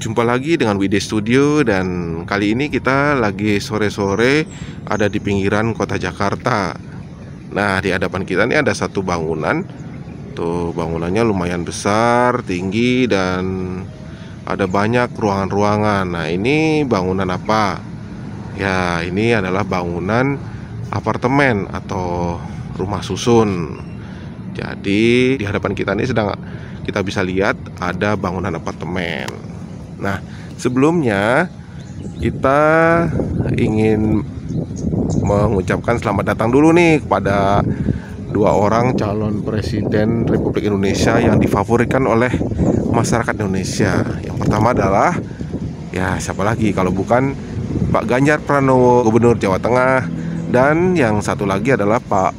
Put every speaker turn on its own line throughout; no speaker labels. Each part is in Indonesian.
Jumpa lagi dengan Wide Studio, dan kali ini kita lagi sore-sore ada di pinggiran kota Jakarta. Nah, di hadapan kita ini ada satu bangunan. Tuh, bangunannya lumayan besar, tinggi, dan ada banyak ruangan-ruangan. Nah, ini bangunan apa? Ya, ini adalah bangunan apartemen atau rumah susun. Jadi di hadapan kita ini kita bisa lihat ada bangunan apartemen. Nah, sebelumnya kita ingin mengucapkan selamat datang dulu nih kepada dua orang calon presiden Republik Indonesia yang difavoritkan oleh masyarakat Indonesia. Yang pertama adalah, ya siapa lagi kalau bukan Pak Ganjar Pranowo, Gubernur Jawa Tengah. Dan yang satu lagi adalah Pak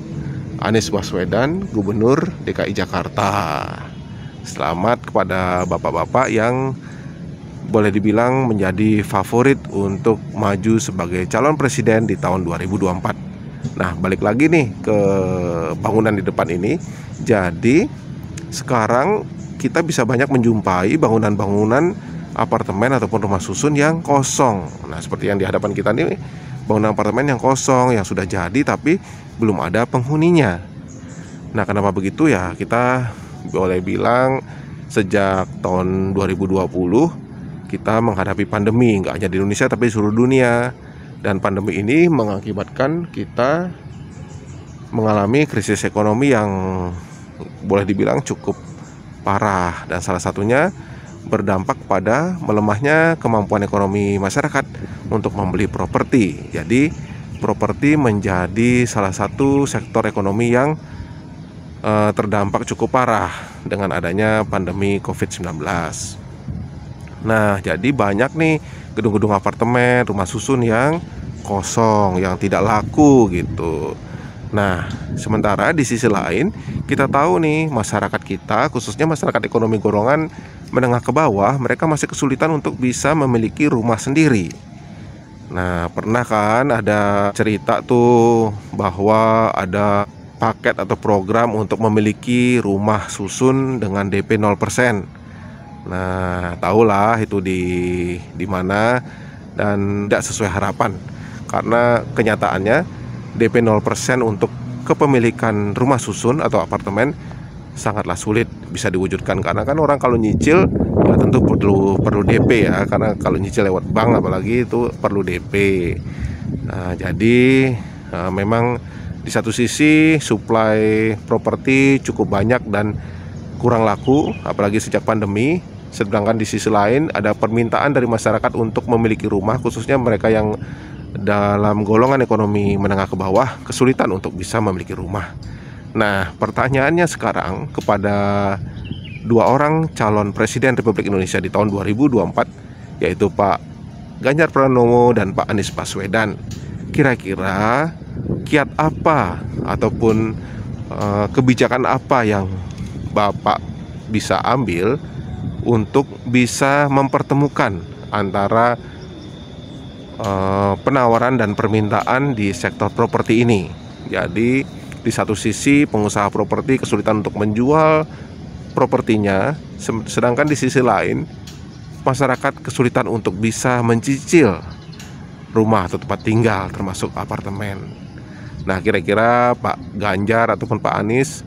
Anies Baswedan, Gubernur DKI Jakarta. Selamat kepada bapak-bapak yang boleh dibilang menjadi favorit untuk maju sebagai calon presiden di tahun 2024. Nah, balik lagi nih ke bangunan di depan ini. Jadi sekarang kita bisa banyak menjumpai bangunan-bangunan apartemen ataupun rumah susun yang kosong. Nah, seperti yang di hadapan kita ini, bangunan apartemen yang kosong, yang sudah jadi tapi belum ada penghuninya. Nah, kenapa begitu ya? Kita boleh bilang sejak tahun 2020 kita menghadapi pandemi, nggak hanya di Indonesia tapi di seluruh dunia. Dan pandemi ini mengakibatkan kita mengalami krisis ekonomi yang boleh dibilang cukup parah. Dan salah satunya berdampak pada melemahnya kemampuan ekonomi masyarakat untuk membeli properti. Jadi properti menjadi salah satu sektor ekonomi yang terdampak cukup parah dengan adanya pandemi COVID-19. Nah, jadi banyak nih gedung-gedung apartemen, rumah susun yang kosong, yang tidak laku gitu. Nah, sementara di sisi lain kita tahu nih, masyarakat kita, khususnya masyarakat ekonomi golongan menengah ke bawah, mereka masih kesulitan untuk bisa memiliki rumah sendiri. Nah, pernah kan ada cerita tuh bahwa ada paket atau program untuk memiliki rumah susun dengan DP 0%. Nah, tahulah itu di mana, dan tidak sesuai harapan. Karena kenyataannya DP 0% untuk kepemilikan rumah susun atau apartemen sangatlah sulit bisa diwujudkan. Karena kan orang kalau nyicil ya tentu perlu DP ya, karena kalau nyicil lewat bank apalagi itu perlu DP. Nah, jadi memang di satu sisi suplai properti cukup banyak dan kurang laku, apalagi sejak pandemi. Sedangkan di sisi lain ada permintaan dari masyarakat untuk memiliki rumah, khususnya mereka yang dalam golongan ekonomi menengah ke bawah kesulitan untuk bisa memiliki rumah. Nah, pertanyaannya sekarang kepada dua orang calon presiden Republik Indonesia di tahun 2024, yaitu Pak Ganjar Pranowo dan Pak Anies Baswedan. Kira-kira kiat apa ataupun kebijakan apa yang Bapak bisa ambil untuk bisa mempertemukan antara penawaran dan permintaan di sektor properti ini. Jadi di satu sisi pengusaha properti kesulitan untuk menjual propertinya, sedangkan di sisi lain masyarakat kesulitan untuk bisa mencicil rumah atau tempat tinggal termasuk apartemen. Nah, kira-kira Pak Ganjar ataupun Pak Anies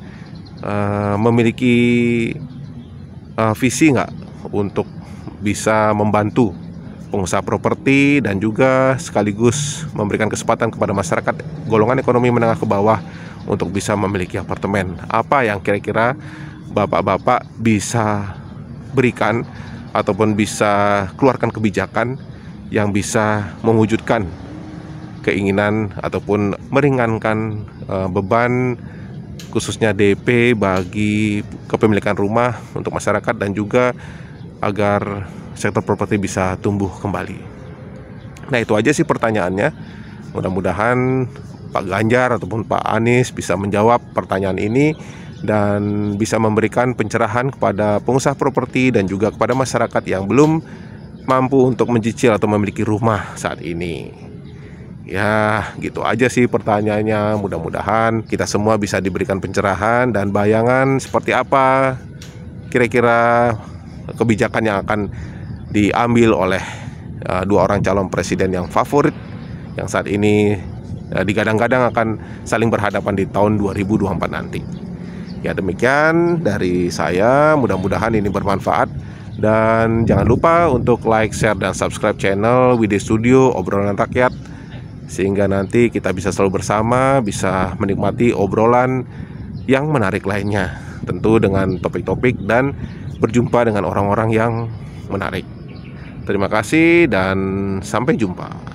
memiliki visi nggak untuk bisa membantu pengusaha properti dan juga sekaligus memberikan kesempatan kepada masyarakat golongan ekonomi menengah ke bawah untuk bisa memiliki apartemen? Apa yang kira-kira bapak-bapak bisa berikan ataupun bisa keluarkan kebijakan yang bisa mewujudkan keinginan ataupun meringankan beban khususnya DP bagi kepemilikan rumah untuk masyarakat, dan juga agar sektor properti bisa tumbuh kembali. Nah, itu aja sih pertanyaannya. Mudah-mudahan Pak Ganjar ataupun Pak Anies bisa menjawab pertanyaan ini dan bisa memberikan pencerahan kepada pengusaha properti dan juga kepada masyarakat yang belum mampu untuk mencicil atau memiliki rumah saat ini. Ya, gitu aja sih pertanyaannya. Mudah-mudahan kita semua bisa diberikan pencerahan dan bayangan seperti apa kira-kira kebijakan yang akan diambil oleh dua orang calon presiden yang favorit yang saat ini digadang-gadang akan saling berhadapan di tahun 2024 nanti. Ya, demikian dari saya, mudah-mudahan ini bermanfaat. Dan jangan lupa untuk like, share, dan subscribe channel Wide Studio Obrolan Rakyat, sehingga nanti kita bisa selalu bersama, bisa menikmati obrolan yang menarik lainnya, tentu dengan topik-topik dan berjumpa dengan orang-orang yang menarik. Terima kasih dan sampai jumpa.